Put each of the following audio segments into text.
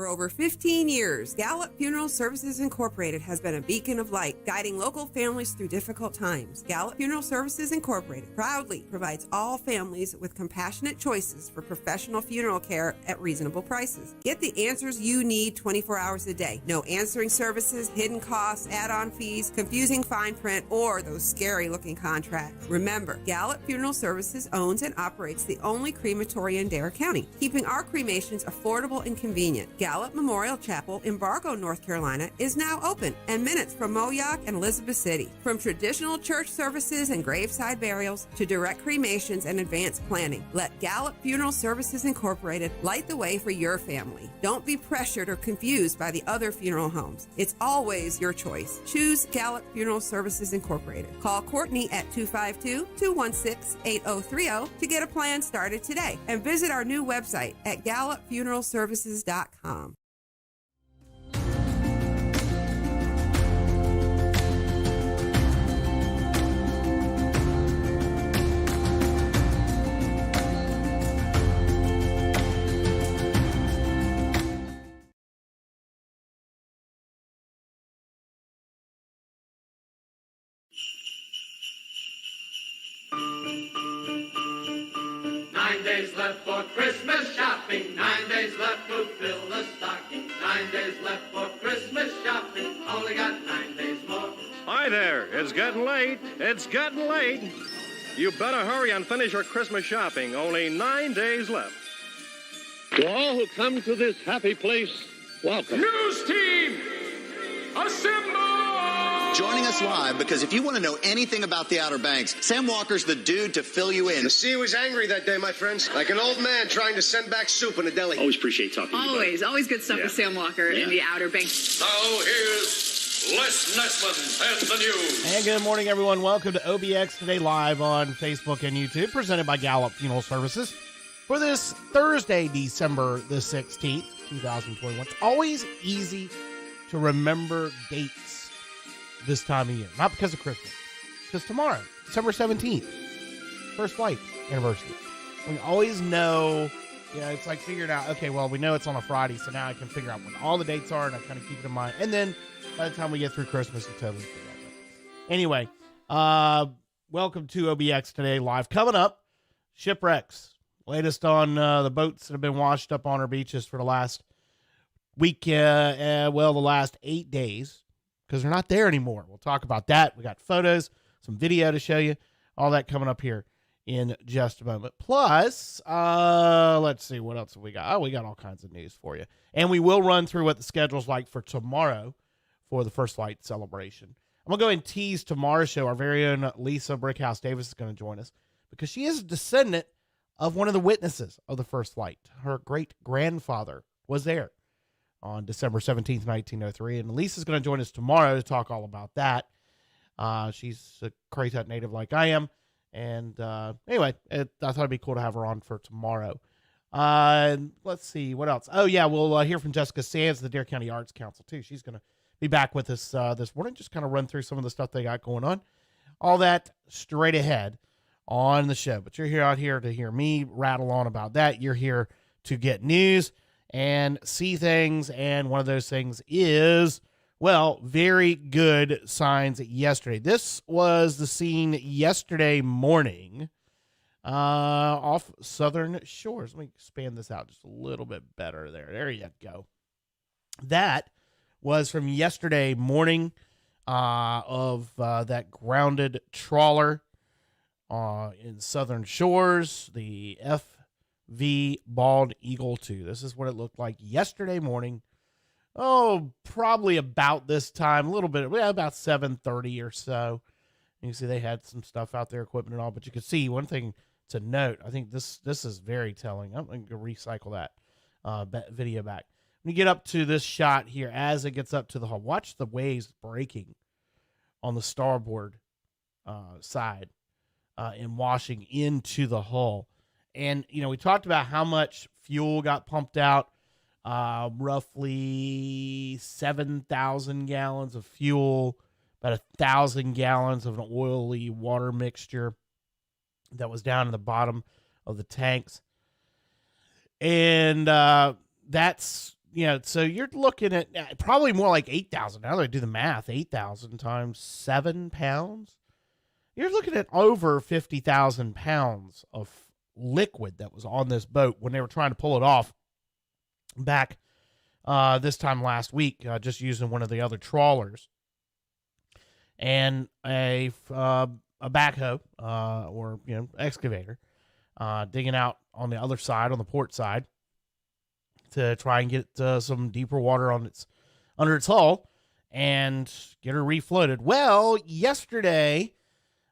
For over 15 years, Gallup Funeral Services Incorporated has been a beacon of light, guiding local families through difficult times. Gallup Funeral Services Incorporated proudly provides all families with compassionate choices for professional funeral care at reasonable prices. Get the answers you need 24 hours a day. No answering services, hidden costs, add-on fees, confusing fine print, or those scary-looking contracts. Remember, Gallup Funeral Services owns and operates the only crematory in Dare County, keeping our cremations affordable and convenient. Gallup Memorial Chapel in Bargo, North Carolina is now open and minutes from Moyock and Elizabeth City. From traditional church services and graveside burials to direct cremations and advanced planning, let Gallup Funeral Services Incorporated light the way for your family. Don't be pressured or confused by the other funeral homes. It's always your choice. Choose Gallup Funeral Services Incorporated. Call Courtney at 252-216-8030 to get a plan started today and visit our new website at gallupfuneralservices.com. 9 days left for Christmas shopping, 9 days left to fill the stocking, 9 days left for Christmas shopping, only got 9 days more. Hi there, it's getting late, You better hurry and finish your Christmas shopping, only 9 days left. To all who come to this happy place, welcome. News team, assemble! Joining us live because if you want to know anything about the Outer Banks, Sam Walker's the dude to fill you in. The sea was angry that day, my friends, like an old man trying to send back soup in a deli. Always appreciate talking to you. Always good stuff with Sam Walker in the Outer Banks. Now here's Les Nessman and the news. And good morning, everyone. Welcome to OBX Today Live on Facebook and YouTube, presented by Gallup Funeral Services for this Thursday, December the 16th, 2021. It's always easy to remember dates this time of year. Not because of Christmas. Because tomorrow, December 17th, first flight anniversary. We always know, it's like figuring out, okay, well, we know it's on a Friday, so now I can figure out when all the dates are, and I kind of keep it in mind. And then by the time we get through Christmas, you totally forget it. Anyway, welcome to OBX Today Live. Coming up, shipwrecks. Latest on the boats that have been washed up on our beaches for the last week, the last 8 days. Because they're not there anymore. We'll talk about that. We got photos, some video to show you, all that coming up here in just a moment. Plus, let's see, what else have we got? Oh, we got all kinds of news for you. And we will run through what the schedule's like for tomorrow for the first flight celebration. I'm going to go ahead and tease tomorrow's show. Our very own Lisa Brickhouse Davis is going to join us because she is a descendant of one of the witnesses of the first flight. Her great-grandfather was there on December 17th, 1903. And Lisa's going to join us tomorrow to talk all about that. She's a Craytut native like I am. And anyway, I thought it'd be cool to have her on for tomorrow. Let's see, what else? Oh, yeah, we'll hear from Jessica Sands, the Dare County Arts Council, too. She's going to be back with us this morning, just kind of run through some of the stuff they got going on. All that straight ahead on the show. But you're out here to hear me rattle on about that. You're here to get news and see things, and one of those things is, very good signs yesterday. This was the scene yesterday morning off Southern Shores. Let me expand this out just a little bit better there. There you go. That was from yesterday morning of that grounded trawler in Southern Shores, the FV Bald Eagle 2. This is what it looked like yesterday morning. Oh, probably about this time, a little bit, about 7:30 or so. You can see they had some stuff out there, equipment and all, but you can see one thing to note. I think this is very telling. I'm going to recycle that video back. When you get up to this shot here, as it gets up to the hull, watch the waves breaking on the starboard side and washing into the hull. And, we talked about how much fuel got pumped out, roughly 7,000 gallons of fuel, about 1,000 gallons of an oily water mixture that was down in the bottom of the tanks. And that's so you're looking at probably more like 8,000. Now that I do the math, 8,000 times 7 pounds. You're looking at over 50,000 pounds of liquid that was on this boat when they were trying to pull it off back this time last week, just using one of the other trawlers and a backhoe or excavator, digging out on the other side, on the port side, to try and get some deeper water under its hull and get her refloated. Well, yesterday,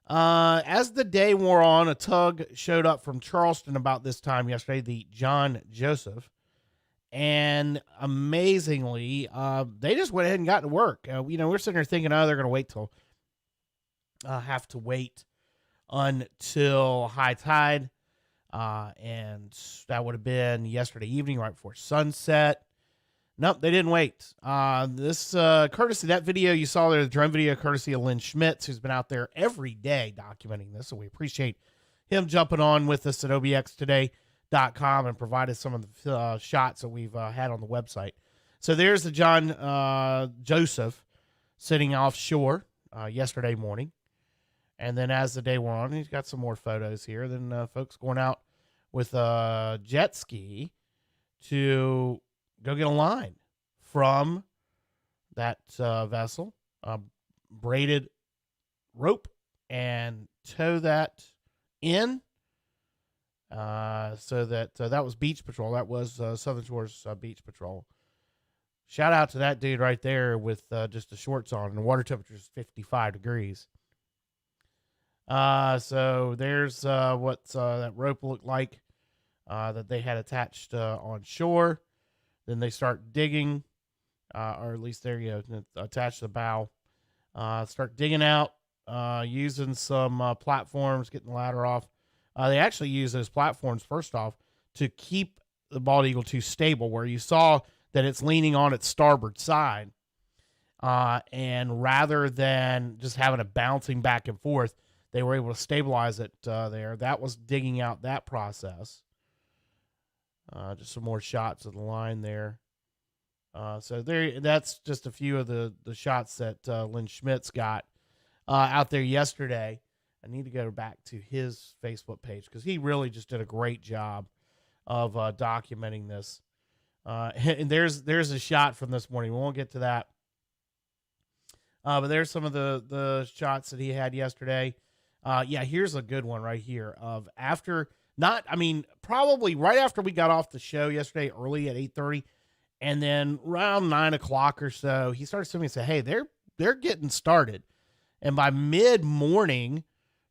as the day wore on, a tug showed up from Charleston about this time yesterday, the John Joseph, and amazingly, they just went ahead and got to work. We're sitting there thinking, they're going to wait till have to wait until high tide. And that would have been yesterday evening, right before sunset. Nope, they didn't wait. This courtesy, that video you saw there, the drone video, courtesy of Lynn Schmitz, who's been out there every day documenting this. So we appreciate him jumping on with us at obxtoday.com and provided some of the shots that we've had on the website. So there's the John Joseph sitting offshore yesterday morning. And then as the day wore on, he's got some more photos here. Then folks going out with a jet ski to go get a line from that vessel, braided rope, and tow that in. So that was Beach Patrol. That was Southern Shores Beach Patrol. Shout out to that dude right there with just the shorts on, and the water temperature is 55 degrees. So there's what that rope looked like that they had attached on shore. Then they start digging, or at least there you go, attach the bow. Start digging out, using some platforms, getting the ladder off. They actually use those platforms, first off, to keep the Bald Eagle 2 stable, where you saw that it's leaning on its starboard side. And rather than just having it bouncing back and forth, they were able to stabilize it there. That was digging out that process. Just some more shots of the line there. So there, that's just a few of the shots that Lynn Schmitz got out there yesterday. I need to go back to his Facebook page because he really just did a great job of documenting this. And there's a shot from this morning. We won't get to that. But there's some of the shots that he had yesterday. Here's a good one right here of probably right after we got off the show yesterday, early at 8:30, and then around 9 o'clock or so, he started sending me and said, "Hey, they're getting started," and by mid morning,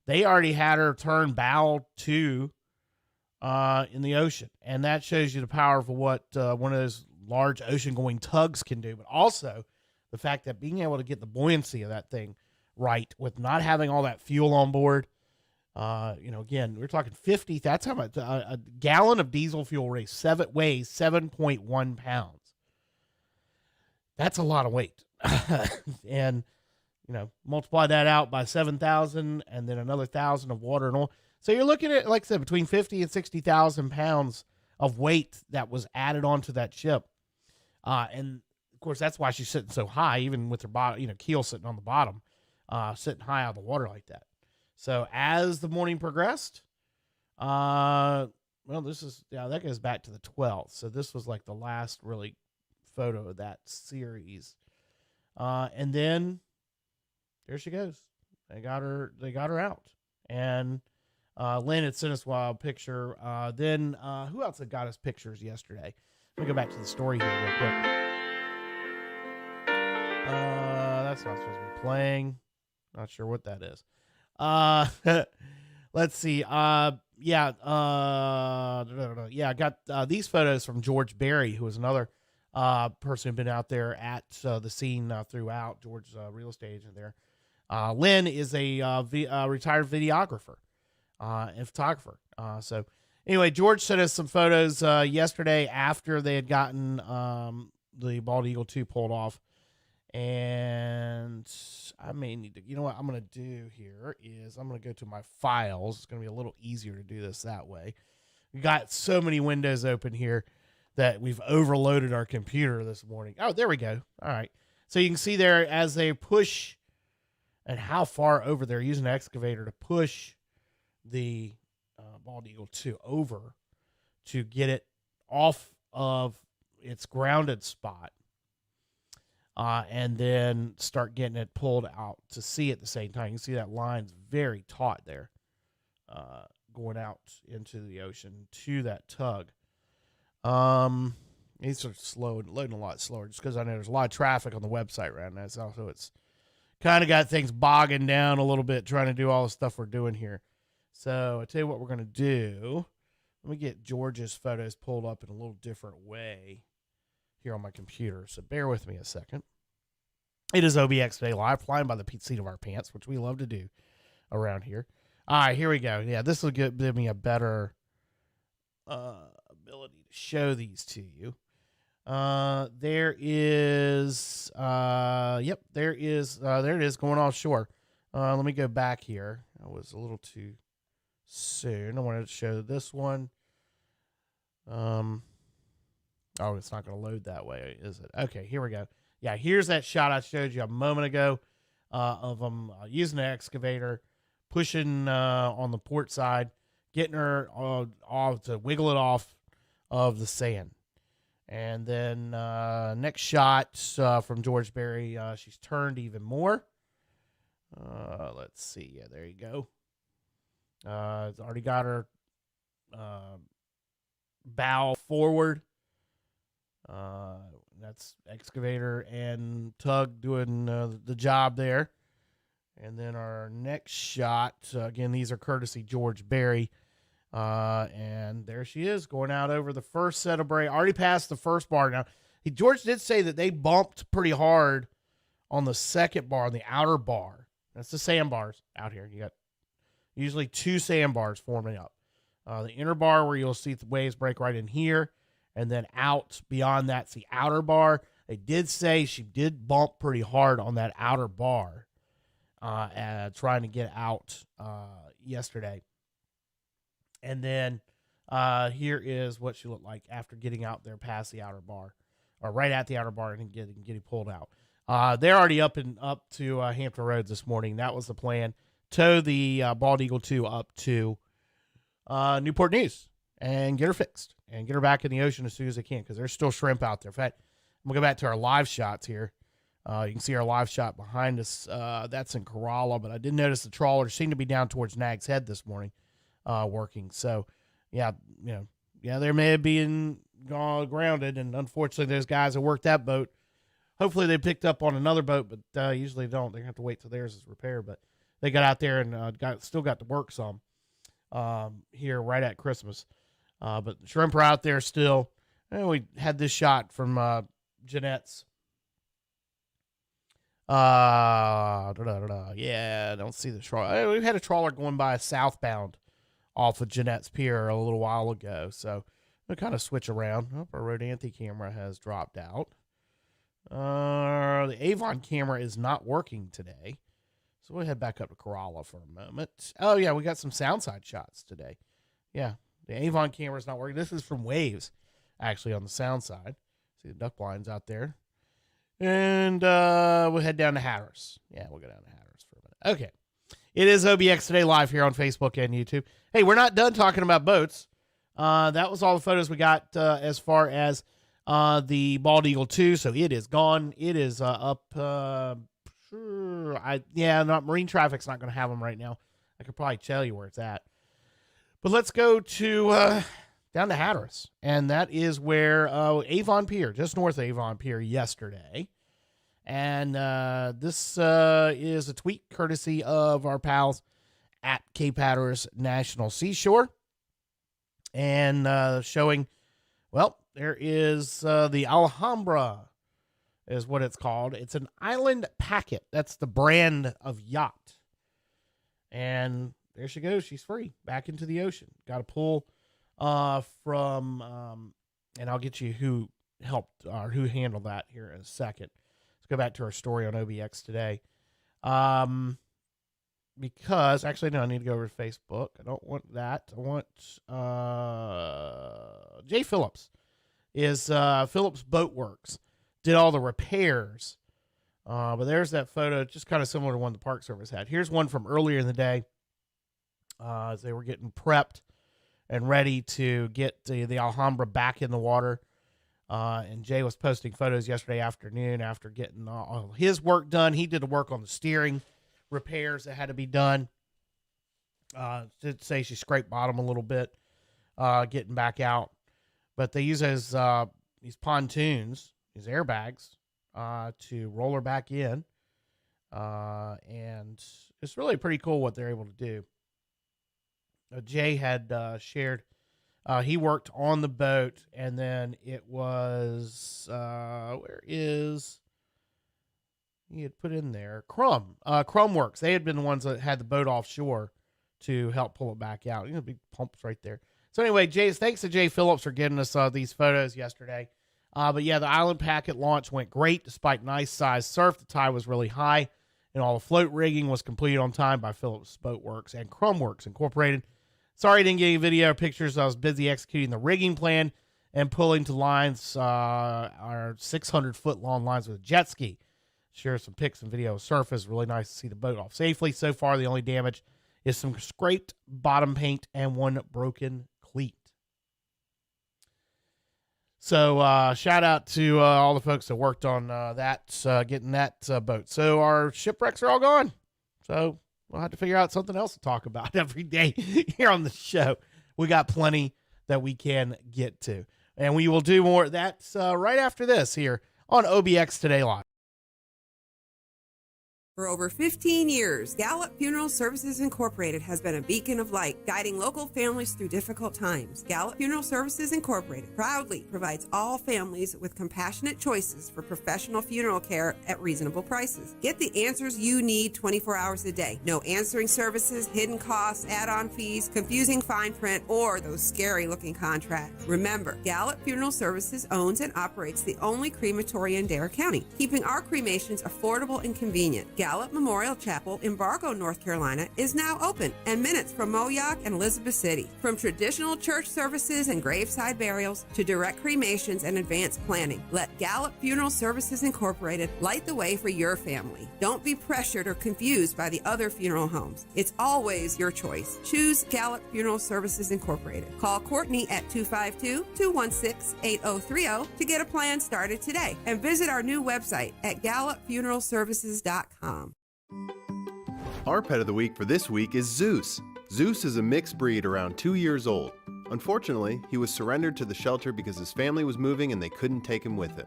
they already had her turn bow to in the ocean, and that shows you the power of what one of those large ocean going tugs can do, but also the fact that being able to get the buoyancy of that thing right with not having all that fuel on board. Again, we're talking 50. That's how much a gallon of diesel fuel weighs 7.1 pounds. That's a lot of weight. And, multiply that out by 7,000 and then another 1,000 of water and oil. So you're looking at, like I said, between 50 and 60,000 pounds of weight that was added onto that ship. And of course, that's why she's sitting so high, even with her bottom, keel sitting on the bottom. Sitting high out of the water like that. So as the morning progressed, that goes back to the 12th. So this was like the last really photo of that series. And then there she goes. They got her out. And Lynn had sent us a picture. Then who else had got us pictures yesterday? Let me go back to the story here real quick. That's not supposed to be playing. Not sure what that is. Let's see. I got these photos from George Berry, who was another person who'd been out there at the scene throughout. George's real estate agent there. Lynn is a retired videographer and photographer. So anyway, George sent us some photos yesterday after they had gotten the Bald Eagle 2 pulled off. And I may need to, what I'm going to do here is I'm going to go to my files. It's going to be a little easier to do this that way. We got so many windows open here that we've overloaded our computer this morning. Oh, there we go. All right. So you can see there as they push and how far over they're using an excavator to push the Bald Eagle 2 over to get it off of its grounded spot. And then start getting it pulled out to see at the same time. You can see that line's very taut there, going out into the ocean to that tug. These are loading a lot slower just because I know there's a lot of traffic on the website right now. So it's kind of got things bogging down a little bit trying to do all the stuff we're doing here. So I tell you what we're going to do. Let me get George's photos pulled up in a little different way here on my computer. So bear with me a second. It is OBX Today Live, flying by the seat of our pants, which we love to do around here. All right, here we go. Yeah, this will give me a better ability to show these to you. There it is, there it is, going offshore. Let me go back here. I was a little too soon. I wanted to show this one. Oh, it's not going to load that way, is it? Okay, here we go. Yeah, here's that shot I showed you a moment ago of them using an excavator, pushing on the port side, getting her off to wiggle it off of the sand. And then next shot from George Berry, she's turned even more. Let's see. Yeah, there you go. It's already got her bow forward. That's excavator and tug doing the job there. And then our next shot, again, these are courtesy George Berry. And there she is going out over the first set of braid. Already passed the first bar. Now, George did say that they bumped pretty hard on the second bar, on the outer bar. That's the sandbars out here. You got usually two sandbars forming up. The inner bar where you'll see the waves break right in here. And then out beyond that's the outer bar. They did say she did bump pretty hard on that outer bar trying to get out yesterday. And then here is what she looked like after getting out there past the outer bar, or right at the outer bar and getting pulled out. They're already up to Hampton Roads this morning. That was the plan. Tow the Bald Eagle 2 up to Newport News and get her fixed and get her back in the ocean as soon as they can, because there's still shrimp out there. In fact, I'm going to go back to our live shots here. You can see our live shot behind us. That's in Corolla, but I did notice the trawler seemed to be down towards Nag's Head this morning working. So, yeah, they may have been grounded, and unfortunately those guys that worked that boat, hopefully they picked up on another boat, but usually don't. They have to wait till theirs is repaired, but they got out there and still got to work some here right at Christmas. But the shrimp are out there still. And we had this shot from Jeanette's. Yeah, I don't see the trawler. We've had a trawler going by southbound off of Jeanette's Pier a little while ago. So we'll kind of switch around. Oh, our Rodanthe camera has dropped out. The Avon camera is not working today. So we'll head back up to Corolla for a moment. Oh, yeah, we got some sound side shots today. Yeah, the Avon camera is not working. This is from Waves, actually, on the sound side. See the duck blinds out there. And we'll head down to Hatteras. Yeah, we'll go down to Hatteras for a minute. Okay. It is OBX Today Live here on Facebook and YouTube. Hey, we're not done talking about boats. That was all the photos we got as far as the Bald Eagle 2. So it is gone. It is up. Marine traffic's not going to have them right now. I could probably tell you where it's at. But let's go to down to Hatteras, and that is where Avon Pier, just north of Avon Pier yesterday. And this is a tweet courtesy of our pals at Cape Hatteras National Seashore. And showing, well, there is the Alhambra is what it's called. It's an island packet. That's the brand of yacht. And there she goes. She's free back into the ocean. Got to pull from, and I'll get you who helped or who handled that here in a second. Let's go back to our story on OBX today. Because actually, no, I need to go over to Facebook. I don't want that. I want Jay Phillips is Phillips Boat Works did all the repairs. But there's that photo, just kind of similar to one the Park Service had. Here's one from earlier in the day as they were getting prepped and ready to get the Alhambra back in the water. And Jay was posting photos yesterday afternoon after getting all his work done. He did the work on the steering repairs that had to be done. Did say she scraped bottom a little bit, getting back out. But they use these pontoons, these airbags, to roll her back in. And it's really pretty cool what they're able to do. Jay had shared, he worked on the boat, and then it was, he had put in there, Crumb Works. They had been the ones that had the boat offshore to help pull it back out. Big pumps right there. So anyway, thanks to Jay Phillips for getting us these photos yesterday. But yeah, the Island Packet launch went great despite nice size surf. The tide was really high, and all the float rigging was completed on time by Phillips Boat Works and Crumb Works Incorporated. Sorry I didn't get any video or pictures. I was busy executing the rigging plan and pulling to lines, our 600-foot long lines with a jet ski. Share some pics and video of surface. Really nice to see the boat off safely. So far, the only damage is some scraped bottom paint and one broken cleat. So shout out to all the folks that worked on getting that boat. So our shipwrecks are all gone. So we'll have to figure out something else to talk about every day here on the show. We got plenty that we can get to. And we will do more. That's right after this here on OBX Today Live. For over 15 years, Gallup Funeral Services Incorporated has been a beacon of light, guiding local families through difficult times. Gallup Funeral Services Incorporated proudly provides all families with compassionate choices for professional funeral care at reasonable prices. Get the answers you need 24 hours a day. No answering services, hidden costs, add-on fees, confusing fine print, or those scary-looking contracts. Remember, Gallup Funeral Services owns and operates the only crematory in Dare County, keeping our cremations affordable and convenient. Gallup Memorial Chapel in Bargo, North Carolina is now open and minutes from Moyock and Elizabeth City. From traditional church services and graveside burials to direct cremations and advanced planning, let Gallup Funeral Services Incorporated light the way for your family. Don't be pressured or confused by the other funeral homes. It's always your choice. Choose Gallup Funeral Services Incorporated. Call Courtney at 252-216-8030 to get a plan started today, and visit our new website at gallupfuneralservices.com. Our pet of the week for this week is Zeus. Zeus is a mixed breed around 2 years old. Unfortunately, he was surrendered to the shelter because his family was moving and they couldn't take him with him.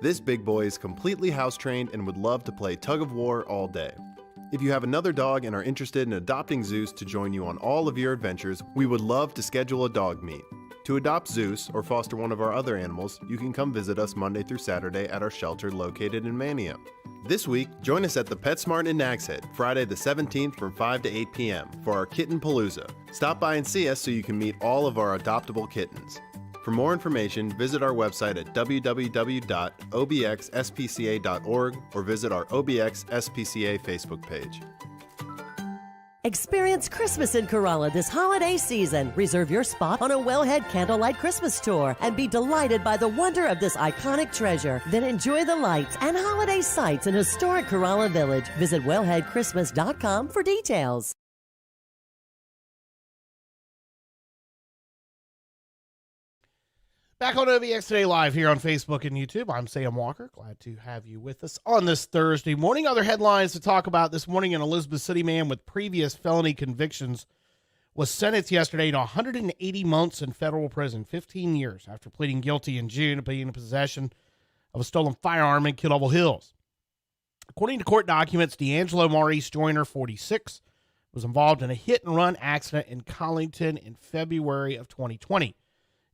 This big boy is completely house trained and would love to play tug of war all day. If you have another dog and are interested in adopting Zeus to join you on all of your adventures, we would love to schedule a dog meet. To adopt Zeus or foster one of our other animals, you can come visit us Monday through Saturday at our shelter located in Mania. This week, join us at the PetSmart in Nags Head, Friday the 17th from 5 to 8 p.m. for our Kitten Palooza. Stop by and see us so you can meet all of our adoptable kittens. For more information, visit our website at www.obxspca.org or visit our OBX SPCA Facebook page. Experience Christmas in Corolla this holiday season. Reserve your spot on a Wellhead Candlelight Christmas Tour and be delighted by the wonder of this iconic treasure. Then enjoy the lights and holiday sights in historic Corolla Village. Visit wellheadchristmas.com for details. Back on OBX Today Live here on Facebook and YouTube. I'm Sam Walker. Glad to have you with us on this Thursday morning. Other headlines to talk about this morning: an Elizabeth City man with previous felony convictions was sentenced yesterday to 180 months in federal prison, 15 years, after pleading guilty in June to being in possession of a stolen firearm in Kittle Hills. According to court documents, D'Angelo Maurice Joyner, 46, was involved in a hit-and-run accident in Collington in February of 2020.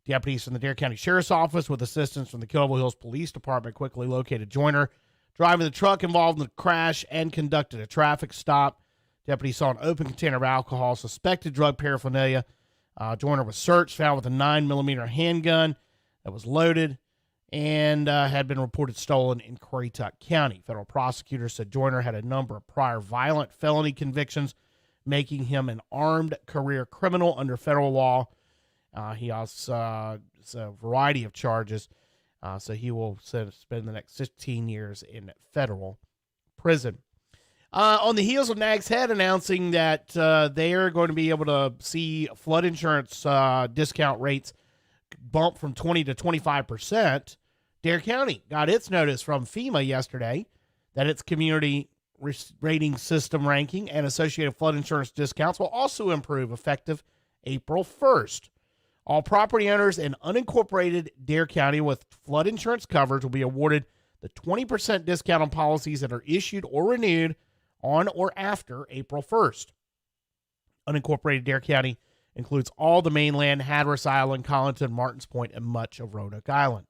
Deputies from the Dare County Sheriff's Office, with assistance from the Kittle Hills Police Department, quickly located Joyner driving the truck involved in the crash and conducted a traffic stop. Deputies saw an open container of alcohol, suspected drug paraphernalia. Joyner was searched, found with a 9mm handgun that was loaded and had been reported stolen in Currituck County. Federal prosecutors said Joyner had a number of prior violent felony convictions, making him an armed career criminal under federal law. He also a variety of charges. So he will spend the next 15 years in federal prison. On the heels of Nag's Head announcing that they are going to be able to see flood insurance discount rates bump from 20 to 25%, Dare County got its notice from FEMA yesterday that its community rating system ranking and associated flood insurance discounts will also improve effective April 1st. All property owners in unincorporated Dare County with flood insurance coverage will be awarded the 20% discount on policies that are issued or renewed on or after April 1st. Unincorporated Dare County includes all the mainland, Hatteras Island, Collinton, Martins Point, and much of Roanoke Island.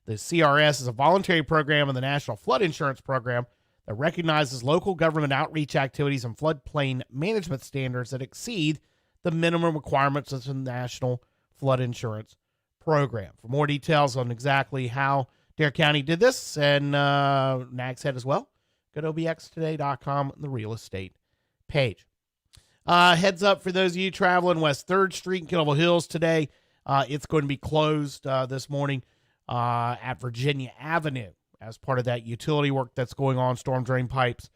The CRS is a voluntary program in the National Flood Insurance Program that recognizes local government outreach activities and floodplain management standards that exceed the minimum requirements of the National Flood Insurance Program. For more details on exactly how Dare County did this and Nag's Head as well, go to obxtoday.com, the real estate page. Heads up for those of you traveling West 3rd Street in Kettleville Hills today. It's going to be closed this morning at Virginia Avenue as part of that utility work that's going on, storm drain pipes,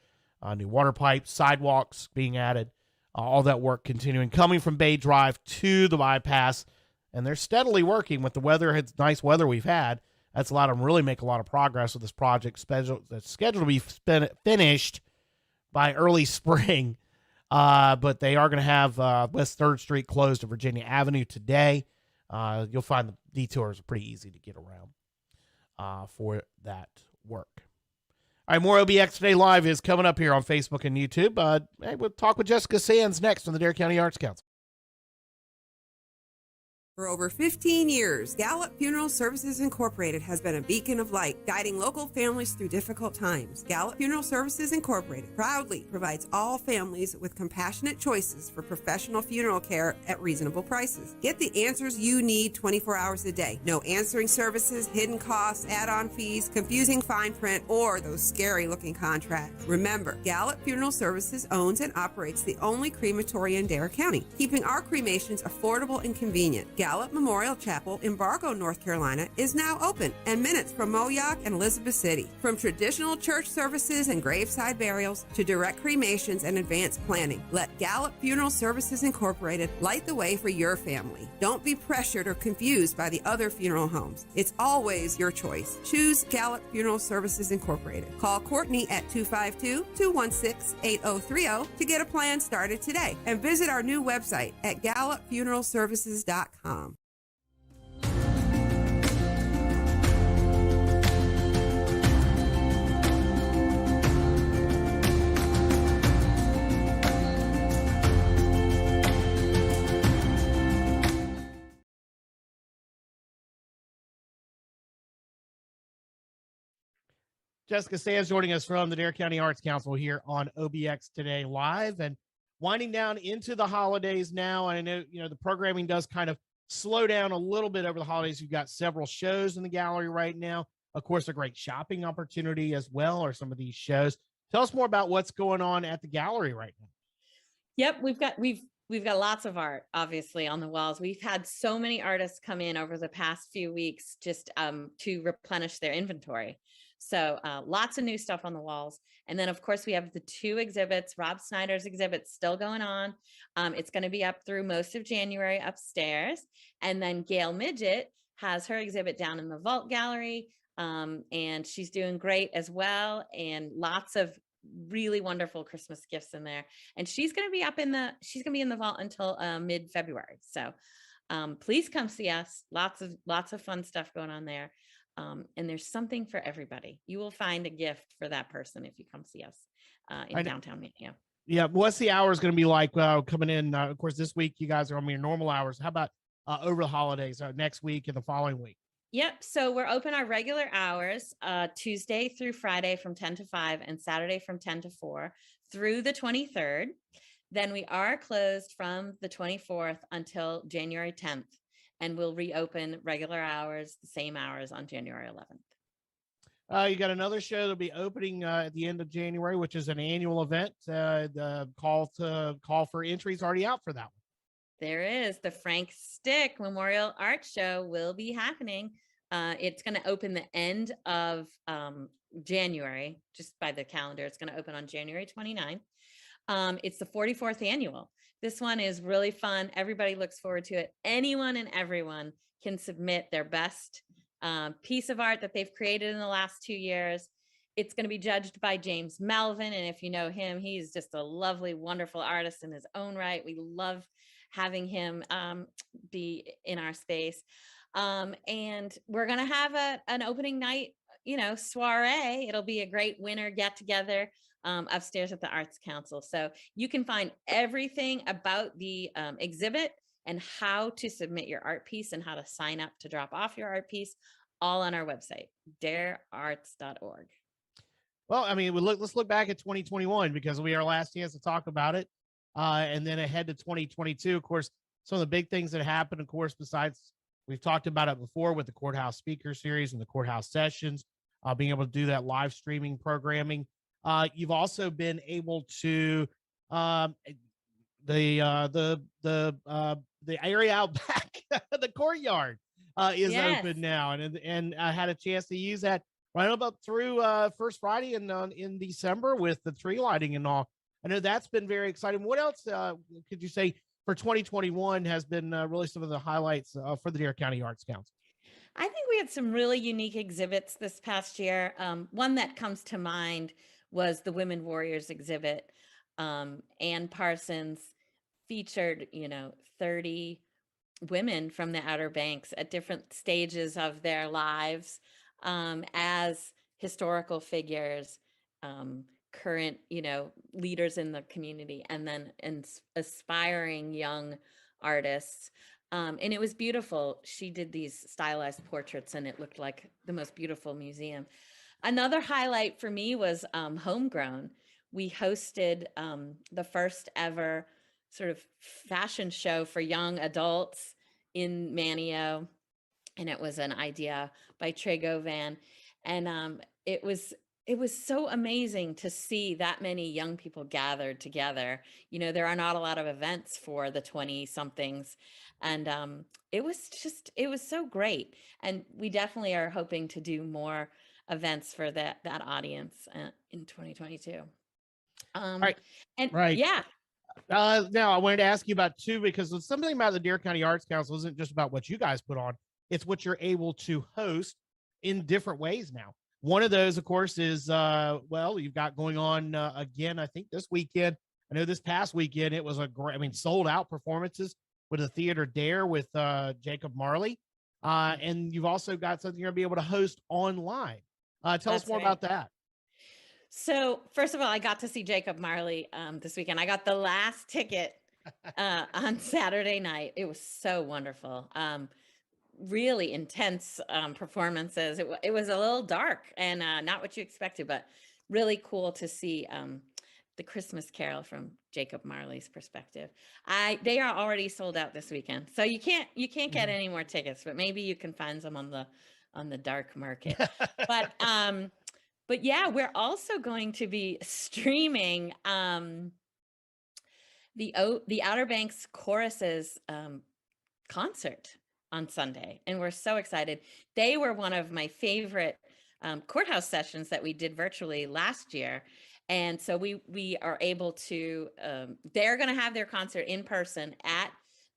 new water pipes, sidewalks being added, all that work continuing. Coming from Bay Drive to the bypass, and they're steadily working with the weather. It's nice weather we've had. That's allowed them to really make a lot of progress with this project. That's scheduled to be finished by early spring, but they are going to have West 3rd Street closed to Virginia Avenue today. You'll find the detours are pretty easy to get around for that work. All right, more OBX Today Live is coming up here on Facebook and YouTube. We'll talk with Jessica Sands next from the Dare County Arts Council. For over 15 years, Gallup Funeral Services Incorporated has been a beacon of light, guiding local families through difficult times. Gallup Funeral Services Incorporated proudly provides all families with compassionate choices for professional funeral care at reasonable prices. Get the answers you need 24 hours a day. No answering services, hidden costs, add-on fees, confusing fine print, or those scary-looking contracts. Remember, Gallup Funeral Services owns and operates the only crematory in Dare County, keeping our cremations affordable and convenient. Gallup Memorial Chapel in Bargo, North Carolina is now open and minutes from Moyock and Elizabeth City. From traditional church services and graveside burials to direct cremations and advanced planning, let Gallup Funeral Services Incorporated light the way for your family. Don't be pressured or confused by the other funeral homes. It's always your choice. Choose Gallup Funeral Services Incorporated. Call Courtney at 252-216-8030 to get a plan started today and visit our new website at gallupfuneralservices.com. Jessica Sands joining us from the Dare County Arts Council here on OBX Today Live, and winding down into the holidays now. I know, the programming does kind of slow down a little bit over the holidays. You've got several shows in the gallery right now. Of course, a great shopping opportunity as well are some of these shows. Tell us more about what's going on at the gallery right now. Yep, we've got lots of art, obviously, on the walls. We've had so many artists come in over the past few weeks just to replenish their inventory. So lots of new stuff on the walls. And then, of course, we have the two exhibits. Rob Snyder's exhibit's still going on. It's going to be up through most of January upstairs. And then Gail Midget has her exhibit down in the Vault Gallery. And she's doing great as well. And lots of really wonderful Christmas gifts in there. And she's going to be in the vault until mid-February. So please come see us. Lots of fun stuff going on there. And there's something for everybody. You will find a gift for that person if you come see us in downtown Mania. Yeah. What's the hours going to be like coming in? Of course, this week you guys are on your normal hours. How about over the holidays, next week and the following week? Yep. So we're open our regular hours, Tuesday through Friday from 10 to 5 and Saturday from 10 to 4 through the 23rd. Then we are closed from the 24th until January 10th. And we'll reopen regular hours, the same hours on January 11th. You got another show that'll be opening at the end of January, which is an annual event. The call for entry is already out for that one. There is. The Frank Stick Memorial Art Show will be happening. It's going to open the end of January, just by the calendar. It's going to open on January 29th. It's the 44th annual. This one is really fun. Everybody looks forward to it. Anyone and everyone can submit their best piece of art that they've created in the last 2 years. It's going to be judged by James Melvin. And if you know him, he's just a lovely, wonderful artist in his own right. We love having him be in our space. And we're going to have an opening night, soiree. It'll be a great winter get together upstairs at the Arts Council. So you can find everything about the exhibit and how to submit your art piece and how to sign up to drop off your art piece all on our website, darearts.org. Well, I mean, let's look back at 2021 because we are our last chance to talk about it. And then ahead to 2022, of course, some of the big things that happened, of course, besides we've talked about it before with the Courthouse Speaker Series and the Courthouse Sessions, being able to do that live streaming programming. You've also been able to the area out back, the courtyard is open now, and I had a chance to use that right about through First Friday in December with the tree lighting and all. I know that's been very exciting. What else could you say for 2021 has been really some of the highlights for the Dare County Arts Council? I think we had some really unique exhibits this past year. One that comes to mind was the Women Warriors exhibit. Ann Parsons featured, 30 women from the Outer Banks at different stages of their lives as historical figures, current, leaders in the community, and then aspiring young artists. And it was beautiful. She did these stylized portraits and it looked like the most beautiful museum. Another highlight for me was Homegrown. We hosted the first ever sort of fashion show for young adults in Mania. And it was an idea by Trey Govan. And it was so amazing to see that many young people gathered together. There are not a lot of events for the 20-somethings. And it was so great. And we definitely are hoping to do more events for that audience in 2022. Right. And right. Yeah. Now I wanted to ask you about two, because something about the Dare County Arts Council isn't just about what you guys put on. It's what you're able to host in different ways now. One of those, of course, is, you've got going on again, I think this weekend. I know this past weekend, it was sold out performances with the Theater Dare with Jacob Marley. And you've also got something you're going to be able to host online. Tell us more about that. So first of all, I got to see Jacob Marley this weekend. I got the last ticket on Saturday night. It was so wonderful. Really intense performances. It was a little dark and not what you expected, but really cool to see the Christmas Carol from Jacob Marley's perspective. They are already sold out this weekend, so you can't get any more tickets, but maybe you can find some on the dark market. But yeah, we're also going to be streaming the Outer Banks Choruses concert on Sunday, and we're so excited. They were one of my favorite courthouse sessions that we did virtually last year, and so we are able to. They're going to have their concert in person at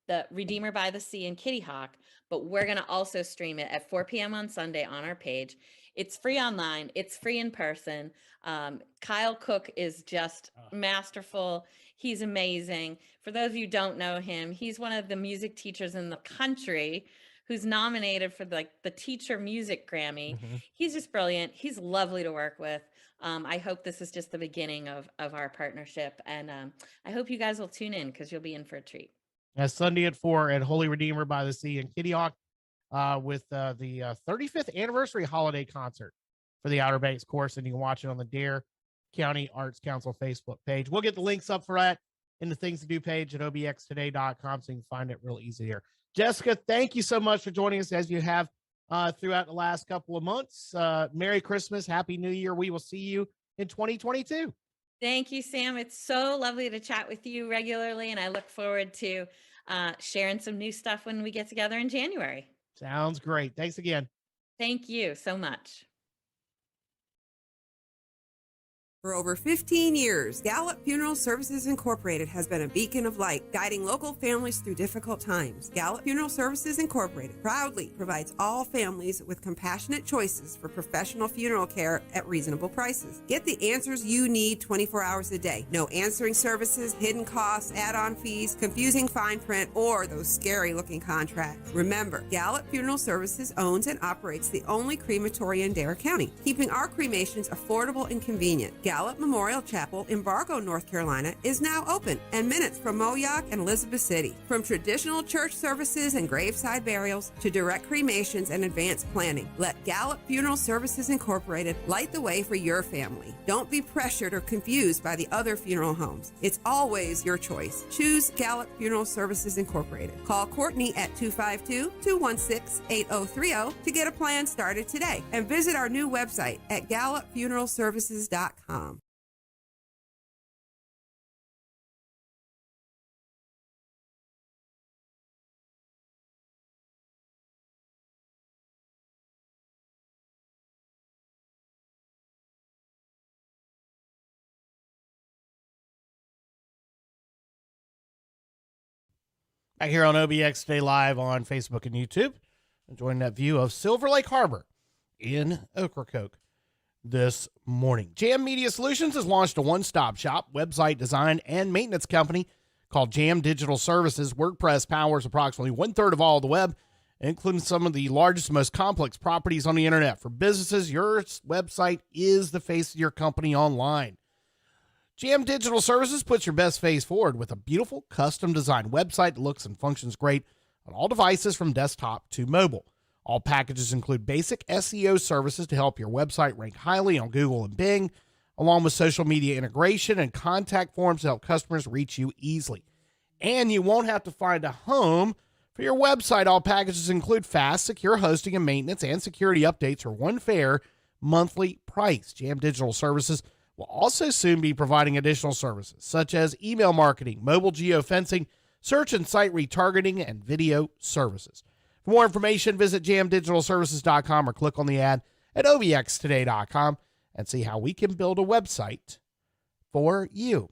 the Redeemer by the Sea in Kitty Hawk, but we're going to also stream it at 4 p.m. on Sunday on our page. It's free online. It's free in person. Kyle Cook is just masterful. He's amazing. For those of you who don't know him, he's one of the music teachers in the country who's nominated for the Teacher Music Grammy. Mm-hmm. He's just brilliant. He's lovely to work with. I hope this is just the beginning of our partnership. And I hope you guys will tune in because you'll be in for a treat. Sunday at 4 at Holy Redeemer by the Sea in Kitty Hawk. With the 35th anniversary holiday concert for the Outer Banks course, and you can watch it on the Dare County Arts Council Facebook page. We'll get the links up for that in the Things to Do page at obxtoday.com, so you can find it real easy here. Jessica, thank you so much for joining us as you have throughout the last couple of months. Merry Christmas, Happy New Year. We will see you in 2022. Thank you, Sam. It's so lovely to chat with you regularly, and I look forward to sharing some new stuff when we get together in January. Sounds great. Thanks again. Thank you so much. For over 15 years, Gallup Funeral Services Incorporated has been a beacon of light, guiding local families through difficult times. Gallup Funeral Services Incorporated proudly provides all families with compassionate choices for professional funeral care at reasonable prices. Get the answers you need 24 hours a day. No answering services, hidden costs, add-on fees, confusing fine print, or those scary-looking contracts. Remember, Gallup Funeral Services owns and operates the only crematory in Dare County, keeping our cremations affordable and convenient. Gallup Memorial Chapel in Bargo, North Carolina is now open and minutes from Moyock and Elizabeth City. From traditional church services and graveside burials to direct cremations and advanced planning, let Gallup Funeral Services Incorporated light the way for your family. Don't be pressured or confused by the other funeral homes. It's always your choice. Choose Gallup Funeral Services Incorporated. Call Courtney at 252-216-8030 to get a plan started today and visit our new website at gallupfuneralservices.com. Back here on OBX Today Live on Facebook and YouTube. Enjoying that view of Silver Lake Harbor in Ocracoke this morning. Jam Media Solutions has launched a one-stop shop, website design, and maintenance company called Jam Digital Services. WordPress powers approximately 1/3 of all the web, including some of the largest, most complex properties on the internet. For businesses, your website is the face of your company online. Jam Digital Services puts your best face forward with a beautiful custom-designed website that looks and functions great on all devices from desktop to mobile. All packages include basic SEO services to help your website rank highly on Google and Bing, along with social media integration and contact forms to help customers reach you easily. And you won't have to find a home for your website. All packages include fast, secure hosting and maintenance and security updates for one fair monthly price. Jam Digital Services will also soon be providing additional services such as email marketing, mobile geofencing, search and site retargeting, and video services. For more information, visit jamdigitalservices.com or click on the ad at obxtoday.com and see how we can build a website for you.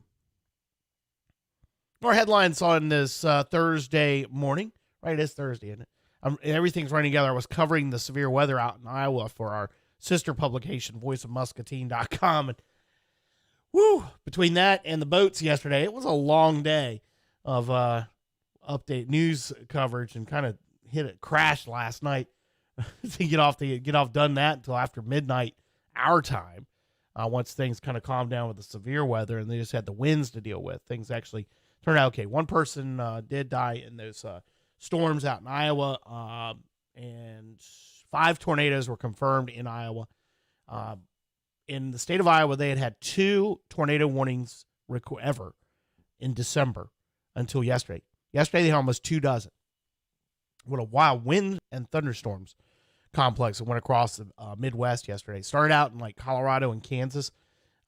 More headlines on this Thursday morning. Right, it's Thursday, isn't it? Everything's running together. I was covering the severe weather out in Iowa for our sister publication, voiceofmuscatine.com, and between that and the boats yesterday, it was a long day of update news coverage, and kind of crashed last night to get off done that until after midnight our time. Once things kind of calmed down with the severe weather and they just had the winds to deal with, things actually turned out okay. One person did die in those storms out in Iowa, and 5 tornadoes were confirmed in Iowa. In the state of Iowa, they had 2 tornado warnings ever in December until yesterday. Yesterday, they had almost 2 dozen. What a wild wind and thunderstorms complex that went across the Midwest yesterday. Started out in like Colorado and Kansas,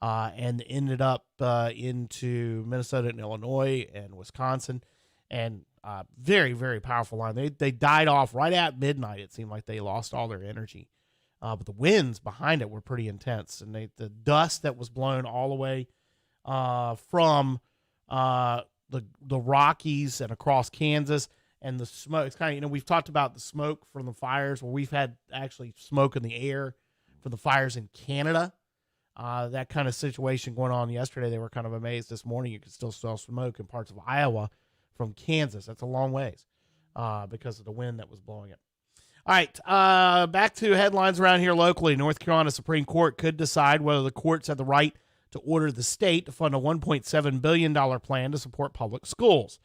and ended up into Minnesota and Illinois and Wisconsin. And very, very powerful line. They died off right at midnight. It seemed like they lost all their energy. But the winds behind it were pretty intense, and the dust that was blown all the way from the Rockies and across Kansas, and the smoke. It's kind of, we've talked about the smoke from the fires, where we've had actually smoke in the air for the fires in Canada. That kind of situation going on yesterday. They were kind of amazed this morning. You could still smell smoke in parts of Iowa from Kansas. That's a long ways because of the wind that was blowing it. All right, back to headlines around here locally. North Carolina Supreme Court could decide whether the courts have the right to order the state to fund a $1.7 billion plan to support public schools.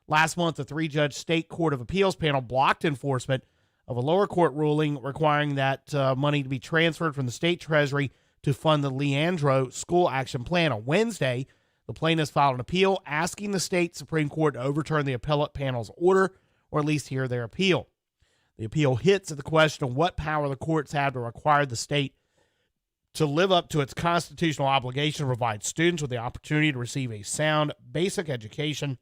Last month, the 3-judge State Court of Appeals panel blocked enforcement of a lower court ruling requiring that money to be transferred from the state treasury to fund the Leandro School Action Plan. On Wednesday, the plaintiffs filed an appeal asking the state Supreme Court to overturn the appellate panel's order, or at least hear their appeal. The appeal hits at the question of what power the courts have to require the state to live up to its constitutional obligation to provide students with the opportunity to receive a sound basic education.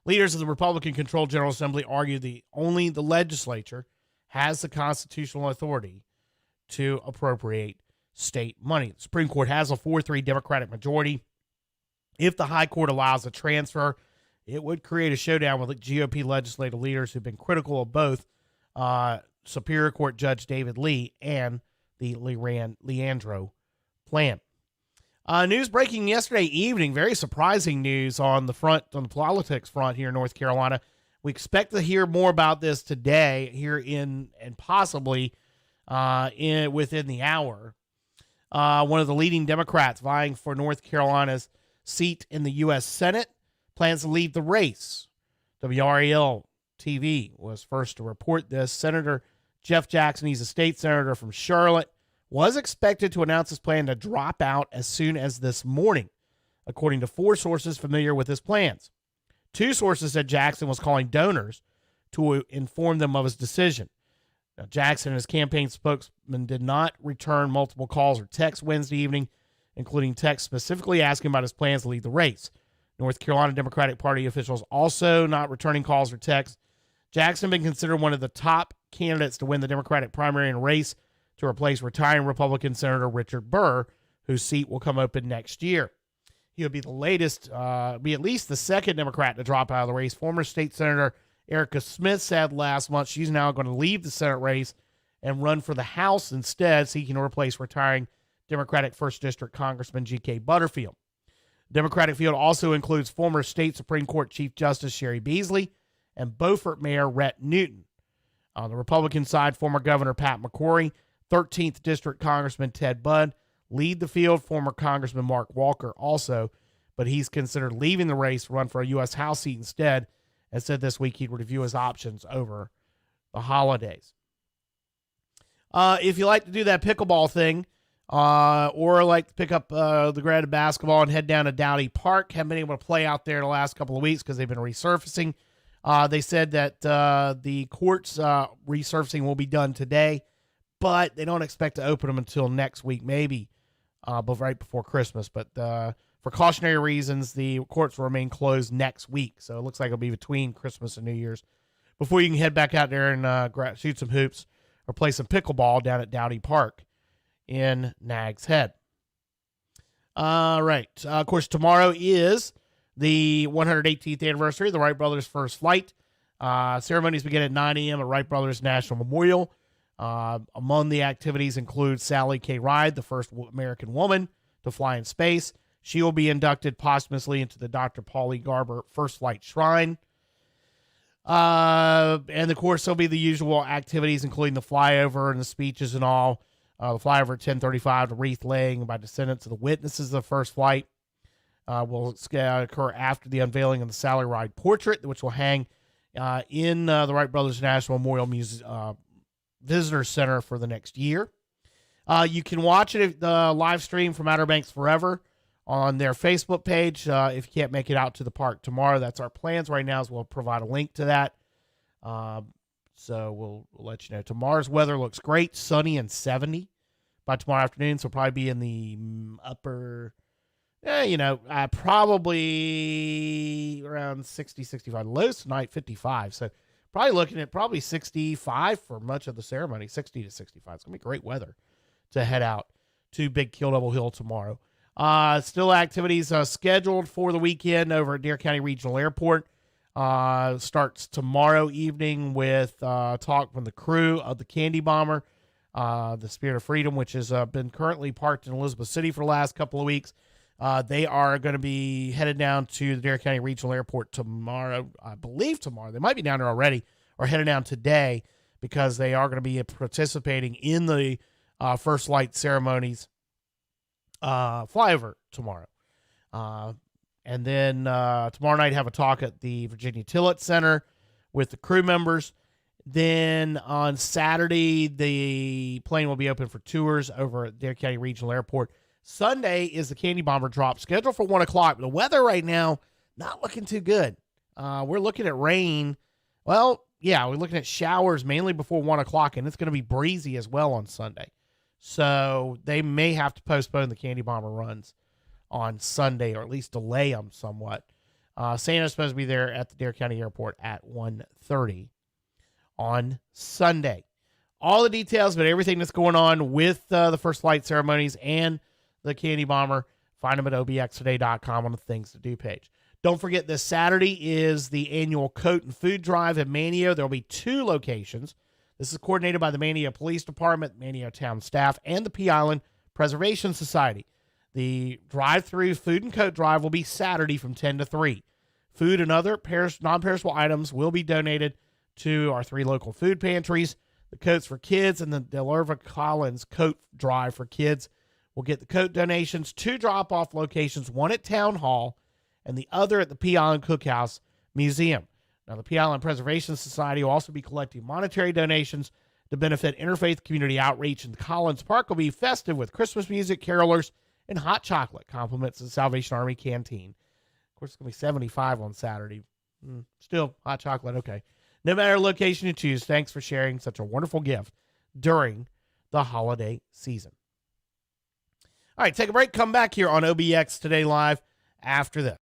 Leaders of the Republican-controlled General Assembly argue only the legislature has the constitutional authority to appropriate state money. The Supreme Court has a 4-3 Democratic majority. If the High Court allows a transfer, it would create a showdown with GOP legislative leaders who've been critical of both Superior Court Judge David Lee and the Leandro plan. News breaking yesterday evening, very surprising news on the politics front here in North Carolina. We expect to hear more about this today here and possibly within the hour. One of the leading Democrats vying for North Carolina's seat in the U.S. Senate plans to leave the race. WRAL TV was first to report this. Senator Jeff Jackson, he's a state senator from Charlotte, was expected to announce his plan to drop out as soon as this morning, according to 4 sources familiar with his plans. 2 sources said Jackson was calling donors to inform them of his decision. Now, Jackson and his campaign spokesman did not return multiple calls or texts Wednesday evening, including texts specifically asking about his plans to lead the race. North Carolina Democratic Party officials also not returning calls or texts. Jackson been considered one of the top candidates to win the Democratic primary in a race to replace retiring Republican Senator Richard Burr, whose seat will come open next year. He would be the latest, be at least the second Democrat to drop out of the race. Former state Senator Erica Smith said last month she's now going to leave the Senate race and run for the House instead, seeking to replace retiring Democratic 1st District Congressman G.K. Butterfield. The Democratic field also includes former state Supreme Court Chief Justice Sherry Beasley and Beaufort Mayor Rhett Newton. On the Republican side, former Governor Pat McCrory, 13th District Congressman Ted Budd lead the field, former Congressman Mark Walker also, but he's considered leaving the race to run for a U.S. House seat instead, and said this week he'd review his options over the holidays. If you like to do that pickleball thing, or like to pick up the graded basketball and head down to Dowdy Park, haven't been able to play out there the last couple of weeks because they've been resurfacing. They said that the courts resurfacing will be done today, but they don't expect to open them until next week, maybe right before Christmas. But for cautionary reasons, the courts will remain closed next week. So it looks like it'll be between Christmas and New Year's before you can head back out there and shoot some hoops or play some pickleball down at Dowdy Park in Nags Head. All right. Of course, tomorrow is the 118th anniversary of the Wright brothers' first flight. Ceremonies begin at 9 a.m. at Wright Brothers National Memorial. Among the activities include Sally K. Ride, the first American woman to fly in space. She will be inducted posthumously into the Dr. Paul E. Garber First Flight Shrine. And of course, there'll be the usual activities, including the flyover and the speeches and all. The flyover at 10:35, the wreath laying by descendants of the witnesses of the first flight will occur after the unveiling of the Sally Ride portrait, which will hang in the Wright Brothers National Memorial Visitor Center for the next year. You can watch it the live stream from Outer Banks Forever on their Facebook page. If you can't make it out to the park tomorrow, that's our plans right now, is we'll provide a link to that. So we'll let you know. Tomorrow's weather looks great, sunny and 70 by tomorrow afternoon. So we'll probably be in the upper, probably around 60, 65. Lows tonight, 55. So probably looking at 65 for much of the ceremony, 60 to 65. It's going to be great weather to head out to Big Kill Double Hill tomorrow. Still activities scheduled for the weekend over at Dare County Regional Airport. Starts tomorrow evening with talk from the crew of the Candy Bomber, the Spirit of Freedom, which has been currently parked in Elizabeth City for the last couple of weeks. They are going to be headed down to the Dare County Regional Airport tomorrow. I believe tomorrow. They might be down there already or headed down today, because they are going to be participating in the first flight ceremonies flyover tomorrow. And then tomorrow night, have a talk at the Virginia Tillett Center with the crew members. Then on Saturday, the plane will be open for tours over at Dare County Regional Airport. Sunday is the Candy Bomber drop, scheduled for 1 o'clock. The weather right now, not looking too good. We're looking at rain. Well, yeah, we're looking at showers mainly before 1 o'clock, and it's going to be breezy as well on Sunday. So they may have to postpone the Candy Bomber runs on Sunday, or at least delay them somewhat. Santa's supposed to be there at the Dare County Airport at 1:30 on Sunday. All the details about everything that's going on with the first flight ceremonies and the Candy Bomber, find them at obxtoday.com on the Things to Do page. Don't forget, this Saturday is the annual Coat and Food Drive at Mania. There will be 2 locations. This is coordinated by the Mania Police Department, Mania Town staff, and the Pea Island Preservation Society. The drive-through food and coat drive will be Saturday from 10 to 3. Food and other non-perishable items will be donated to our 3 local food pantries. The coats for kids and the Delerva Collins coat drive for kids will get the coat donations. 2 drop-off locations, one at Town Hall and the other at the Pea Island Cookhouse Museum. Now, the Pea Island Preservation Society will also be collecting monetary donations to benefit interfaith community outreach, and Collins Park will be festive with Christmas music, carolers, and hot chocolate. Compliments to the Salvation Army Canteen. Of course, it's going to be 75 on Saturday. Still, hot chocolate, okay. No matter location you choose, thanks for sharing such a wonderful gift during the holiday season. All right, take a break. Come back here on OBX Today Live after this.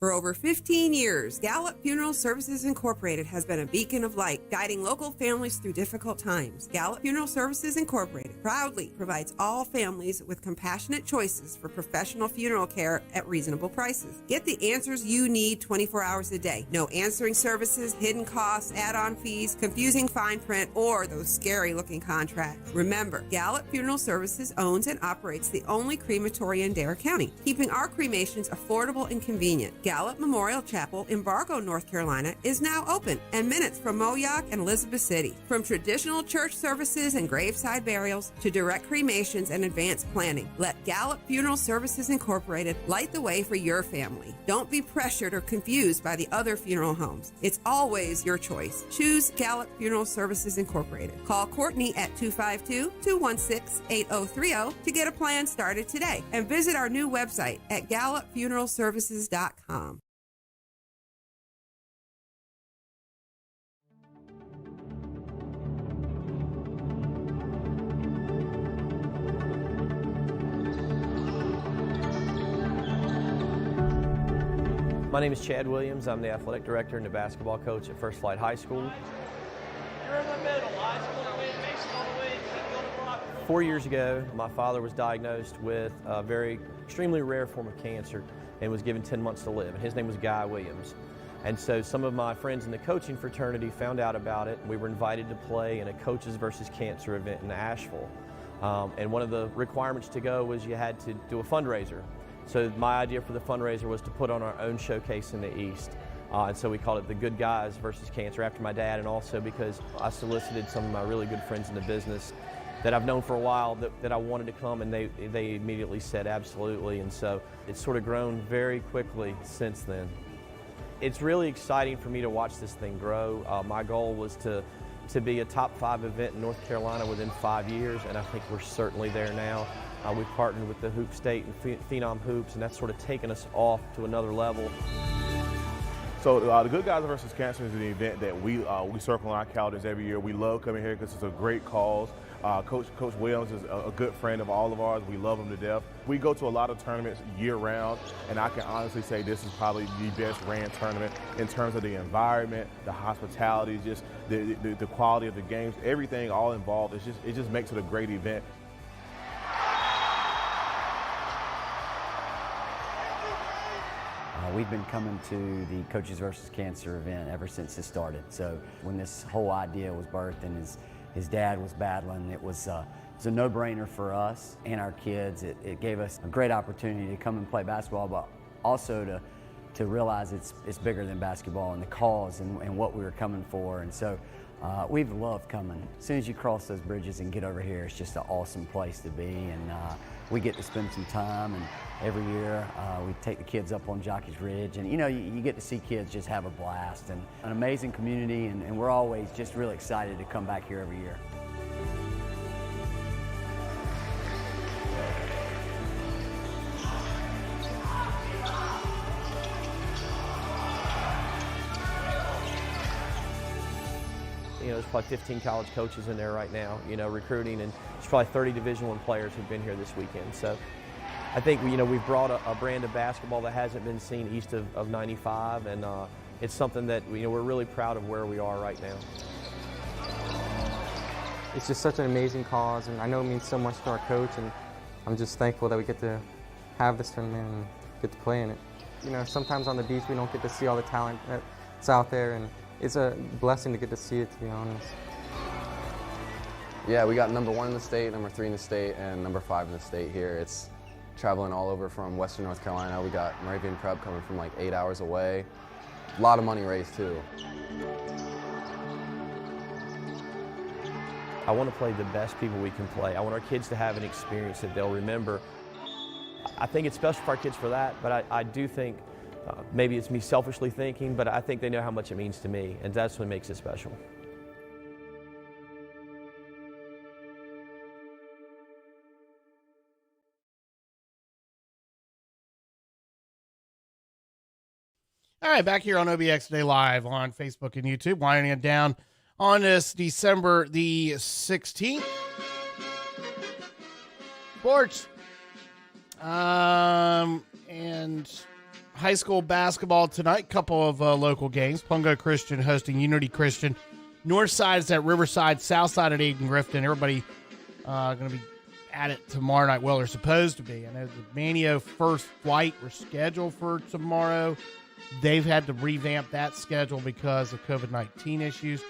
For over 15 years, Gallup Funeral Services Incorporated has been a beacon of light, guiding local families through difficult times. Gallup Funeral Services Incorporated proudly provides all families with compassionate choices for professional funeral care at reasonable prices. Get the answers you need 24 hours a day. No answering services, hidden costs, add-on fees, confusing fine print, or those scary-looking contracts. Remember, Gallup Funeral Services owns and operates the only crematory in Dare County, keeping our cremations affordable and convenient. Gallup Memorial Chapel in Bargo, North Carolina is now open and minutes from Moyock and Elizabeth City. From traditional church services and graveside burials to direct cremations and advanced planning, let Gallup Funeral Services Incorporated light the way for your family. Don't be pressured or confused by the other funeral homes. It's always your choice. Choose Gallup Funeral Services Incorporated. Call Courtney at 252-216-8030 to get a plan started today, and visit our new website at gallupfuneralservices.com. My name is Chad Williams. I'm the athletic director and the basketball coach at First Flight High School. You're in the middle. Eyes all the way, face all the way, keep on the block. 4 years ago, my father was diagnosed with a very extremely rare form of cancer and was given 10 months to live. And his name was Guy Williams. And so some of my friends in the coaching fraternity found out about it. We were invited to play in a Coaches versus Cancer event in Asheville. And one of the requirements to go was you had to do a fundraiser. So my idea for the fundraiser was to put on our own showcase in the East. And so we called it the Good Guys versus Cancer after my dad, and also because I solicited some of my really good friends in the business that I've known for a while that I wanted to come, and they immediately said absolutely. And so it's sort of grown very quickly since then. It's really exciting for me to watch this thing grow. My goal was to be a top 5 event in North Carolina within 5 years, and I think we're certainly there now. We've partnered with the Hoop State and Phenom Hoops, and that's sort of taken us off to another level. So the Good Guys versus Cancer is an event that we circle on our calendars every year. We love coming here because it's a great cause. Coach Williams is a good friend of all of ours. We love him to death. We go to a lot of tournaments year-round, and I can honestly say this is probably the best ran tournament in terms of the environment, the hospitality, just the quality of the games, everything all involved. It just makes it a great event. We've been coming to the Coaches versus Cancer event ever since it started. So when this whole idea was birthed and his dad was battling, it was a no-brainer for us and our kids. It gave us a great opportunity to come and play basketball, but also to realize it's bigger than basketball and the cause and what we were coming for. And so we've loved coming. As soon as you cross those bridges and get over here, it's just an awesome place to be. And we get to spend some time, and every year we take the kids up on Jockey's Ridge, and you get to see kids just have a blast, and an amazing community, and we're always just really excited to come back here every year. There's probably 15 college coaches in there right now, recruiting, and there's probably 30 Division I players who've been here this weekend. So I think we've brought a brand of basketball that hasn't been seen east of 95, and it's something that we're really proud of where we are right now. It's just such an amazing cause, and I know it means so much to our coach, and I'm just thankful that we get to have this tournament and get to play in it. Sometimes on the beach we don't get to see all the talent that's out there, and it's a blessing to get to see it, to be honest. Yeah, we got number 1 in the state, number 3 in the state, and number 5 in the state here. It's traveling all over from Western North Carolina. We got Moravian Prep coming from like 8 hours away. A lot of money raised too. I want to play the best people we can play. I want our kids to have an experience that they'll remember. I think it's special for our kids for that, but I do think, maybe it's me selfishly thinking, but I think they know how much it means to me, and that's what makes it special. All right, back here on OBX Today Live on Facebook and YouTube, winding it down on this December the 16th. Sports. And high school basketball tonight. Couple of local games. Pungo Christian hosting Unity Christian. North side is at Riverside. South side at Aiden Grifton. Everybody going to be at it tomorrow night. Well, they're supposed to be. I know the Mania first flight were scheduled for tomorrow. They've had to revamp that schedule because of COVID-19 issues.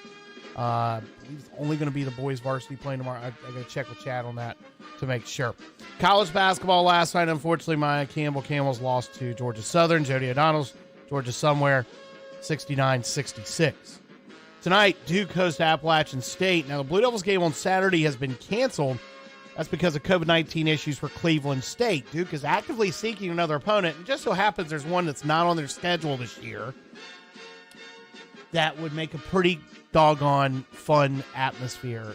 I believe it's only going to be the boys varsity playing tomorrow. I got to check with Chad on that to make sure. College basketball last night, unfortunately, Maya Camels lost to Georgia Southern. Jody O'Donnell's Georgia Somewhere, 69-66. Tonight, Duke hosts Appalachian State. Now, the Blue Devils game on Saturday has been canceled. That's because of COVID-19 issues for Cleveland State. Duke is actively seeking another opponent. It just so happens there's one that's not on their schedule this year that would make a pretty doggone fun atmosphere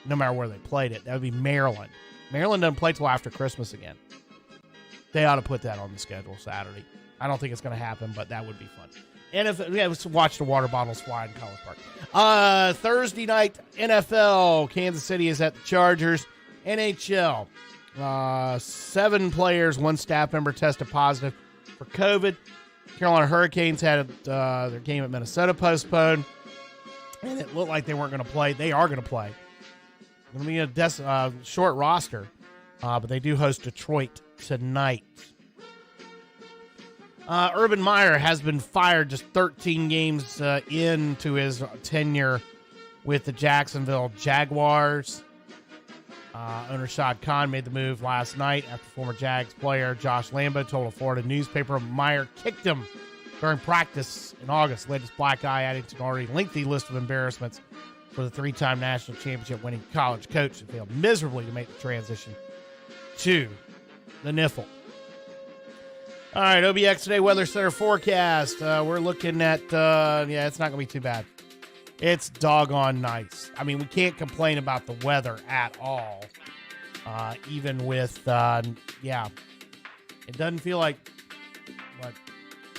no matter where they played it. That would be Maryland. Maryland doesn't play till after Christmas again. They ought to put that on the schedule Saturday. I don't think it's going to happen, but that would be fun. And let's watch the water bottles fly in College Park. Thursday night, NFL. Kansas City is at the Chargers. NHL, 7 players, 1 staff member tested positive for COVID. Carolina Hurricanes had their game at Minnesota postponed, and it looked like they weren't going to play. They are going to play. It's going to be a short roster, but they do host Detroit tonight. Urban Meyer has been fired just 13 games into his tenure with the Jacksonville Jaguars. Owner Shad Khan made the move last night after former Jags player Josh Lambo told a Florida newspaper Meyer kicked him during practice in August. Latest black eye adding to an already lengthy list of embarrassments for the 3-time national championship winning college coach that failed miserably to make the transition to the NIFL. All right, OBX Today Weather Center forecast. We're looking at, it's not going to be too bad. It's doggone nice. I mean, we can't complain about the weather at all. Even with, it doesn't feel like,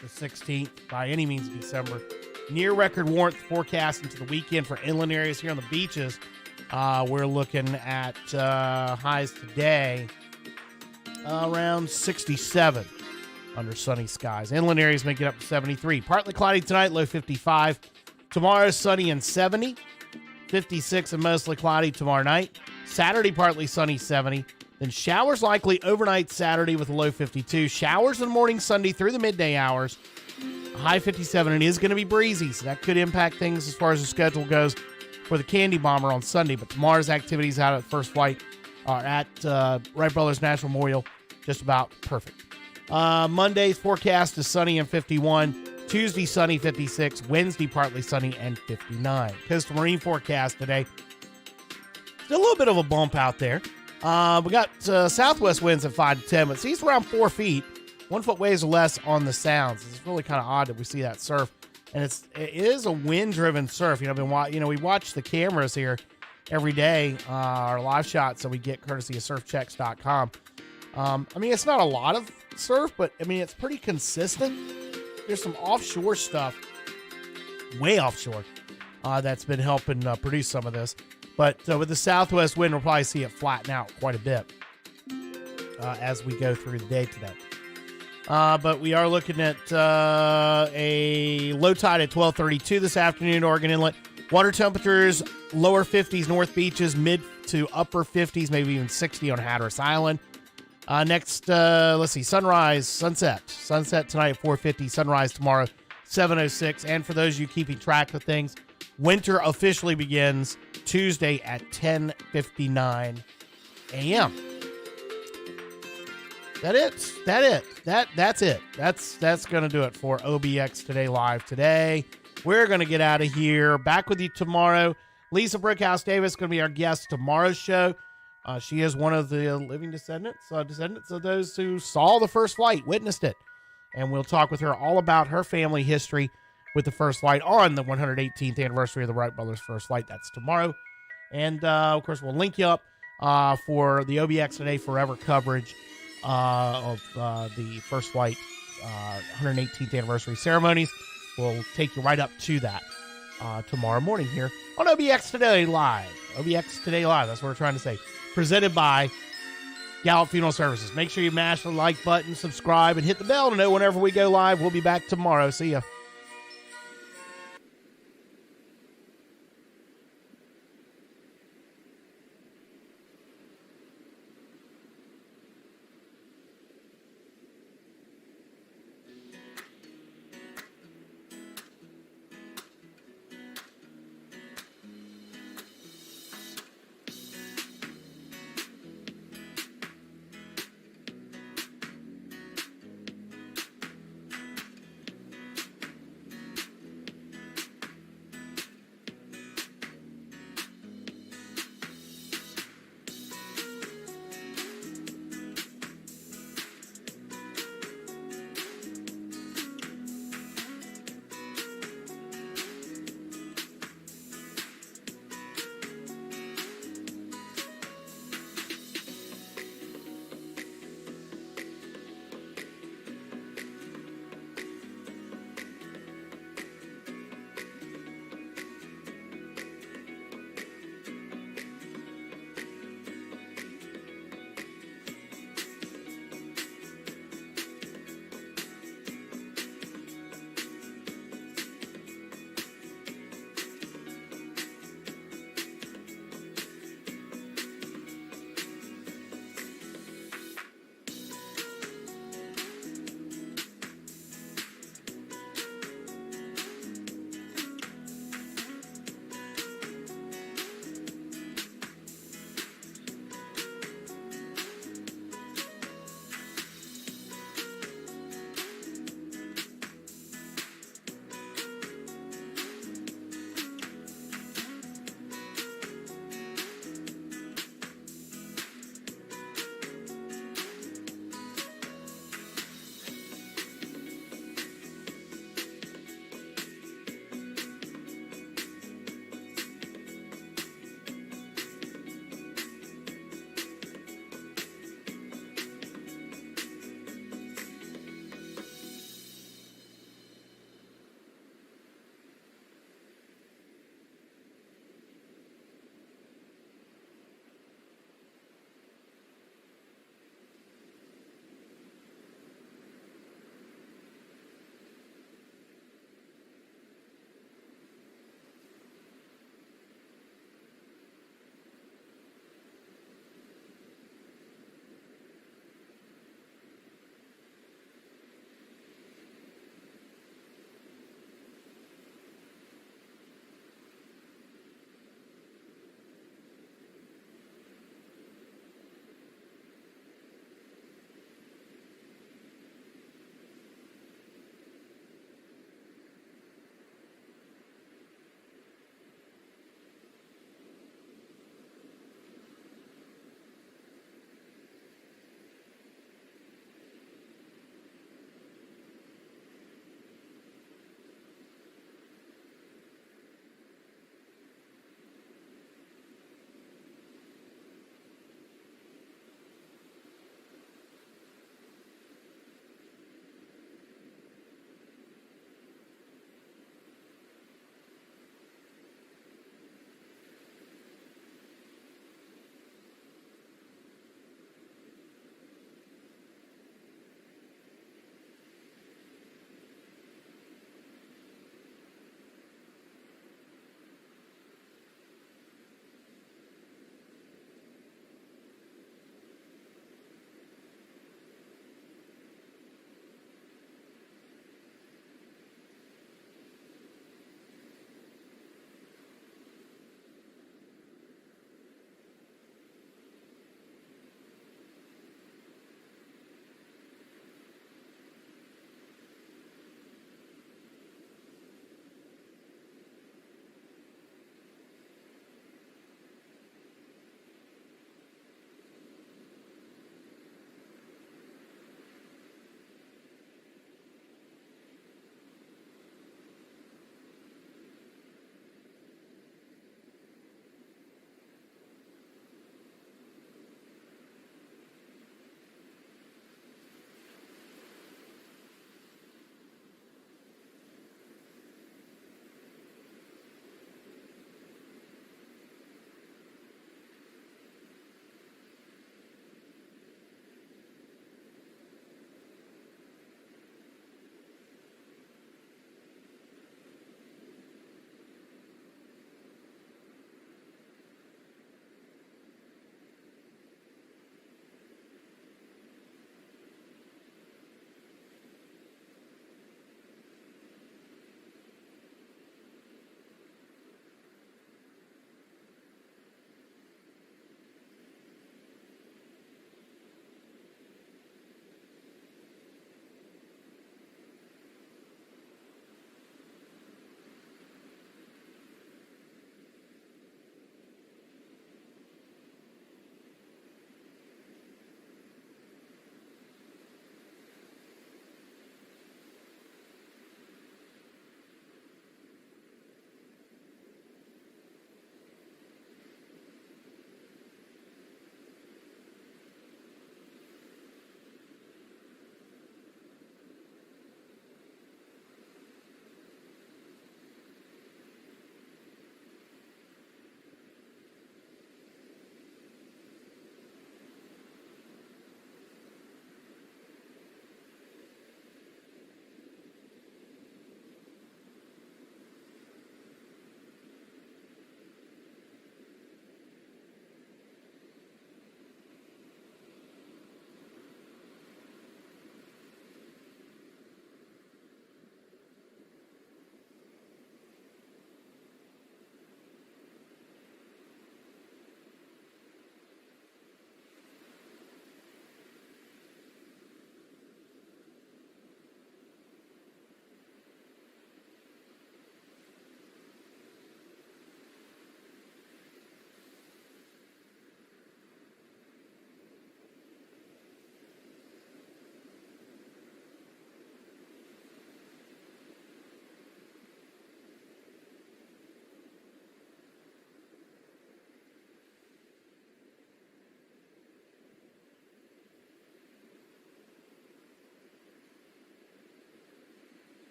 the 16th by any means of December. Near record warmth forecast into the weekend for inland areas here on the beaches. We're looking at highs today around 67 under sunny skies. Inland areas make it up to 73. Partly cloudy tonight, low 55. Tomorrow, sunny and 70. 56 and mostly cloudy tomorrow night. Saturday, partly sunny, 70. Then showers likely overnight Saturday with a low 52. Showers in the morning Sunday through the midday hours. A high 57. It is going to be breezy, so that could impact things as far as the schedule goes for the Candy Bomber on Sunday. But tomorrow's activities out at First Flight are at Wright Brothers National Memorial. Just about perfect. Monday's forecast is sunny and 51. Tuesday, sunny, 56. Wednesday, partly sunny and 59. Coastal Marine forecast today. Still a little bit of a bump out there. We got southwest winds at 5 to 10, but seas around 4 feet. 1 foot waves or less on the sounds. It's really kind of odd that we see that surf, and it is a wind-driven surf. We watch the cameras here every day, our live shots that we get courtesy of surfchecks.com. It's not a lot of surf, but it's pretty consistent. There's some offshore stuff, way offshore, that's been helping produce some of this. But with the southwest wind, we'll probably see it flatten out quite a bit. as we go through the day today. But we are looking at a low tide at 12:32 this afternoon, Oregon Inlet. Water temperatures, lower 50s, North Beaches, mid to upper 50s, maybe even 60 on Hatteras Island. Next, let's see, sunset tonight at 4:50, sunrise tomorrow, 7:06. And for those of you keeping track of things, winter officially begins Tuesday at 10:59 a.m. That's it. That's going to do it for OBX Today Live today. We're going to get out of here. Back with you tomorrow. Lisa Brickhouse Davis is going to be our guest tomorrow's show. She is one of the living descendants of those who saw the first flight, witnessed it. And we'll talk with her all about her family history with the first flight on the 118th anniversary of the Wright brothers' first flight. That's tomorrow. And, of course, we'll link you up for the OBX Today Forever coverage of the first flight 118th anniversary ceremonies. We'll take you right up to that tomorrow morning here on OBX Today Live. OBX Today Live, that's what we're trying to say. Presented by Gallup Funeral Services. Make sure you mash the like button, subscribe, and hit the bell to know whenever we go live. We'll be back tomorrow. See ya.